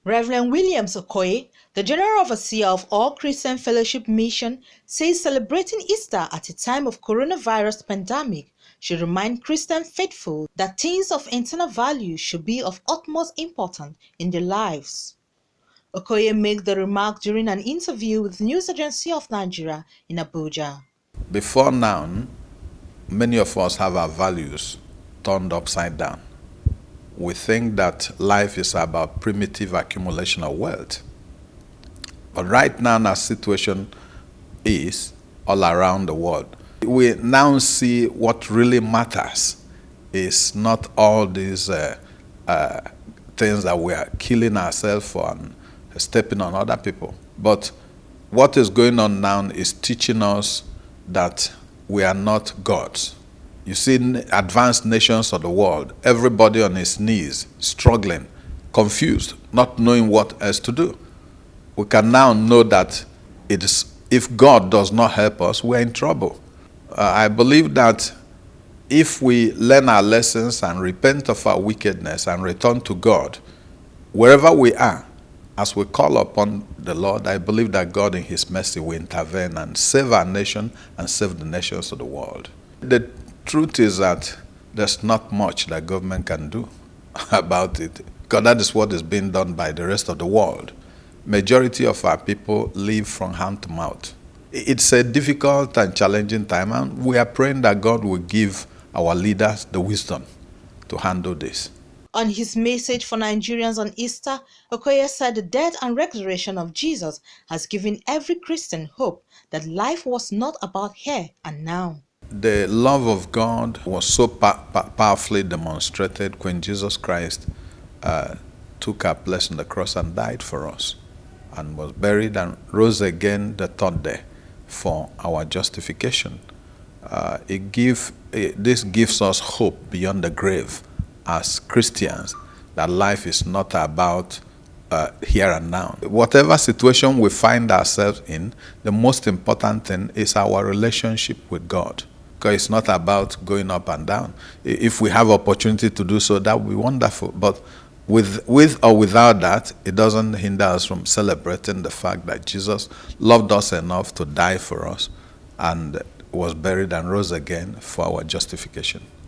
Reverend Williams Okoye, the General Overseer of All Christian Fellowship Mission, says celebrating Easter at a time of coronavirus pandemic should remind Christian faithful that things of eternal value should be of utmost importance in their lives. Okoye made the remark during an interview with News Agency of Nigeria in Abuja. Before now, many of us have our values turned upside down. We think that life is about primitive accumulation of wealth. But right now, our situation is all around the world. We now see what really matters is not all these things that we are killing ourselves for and stepping on other people. But what is going on now is teaching us that we are not gods. You see, in advanced nations of the world, everybody on his knees, struggling, confused, not knowing what else to do. We can now know that it is, if God does not help us, we're in trouble. I believe that if we learn our lessons and repent of our wickedness and return to God, wherever we are, as we call upon the Lord, I believe that God in His mercy will intervene and save our nation and save the nations of the world. The truth is that there's not much that government can do about it, because that is what is being done by the rest of the world. Majority of our people live from hand to mouth. It's a difficult and challenging time, and we are praying that God will give our leaders the wisdom to handle this. On his message for Nigerians on Easter, Okoye said the death and resurrection of Jesus has given every Christian hope that life was not about here and now. The love of God was so powerfully demonstrated when Jesus Christ took our place on the cross and died for us, and was buried and rose again the third day for our justification. This gives us hope beyond the grave as Christians, that life is not about here and now. Whatever situation we find ourselves in, the most important thing is our relationship with God. Because it's not about going up and down. If we have opportunity to do so, that would be wonderful. But with or without that, it doesn't hinder us from celebrating the fact that Jesus loved us enough to die for us and was buried and rose again for our justification.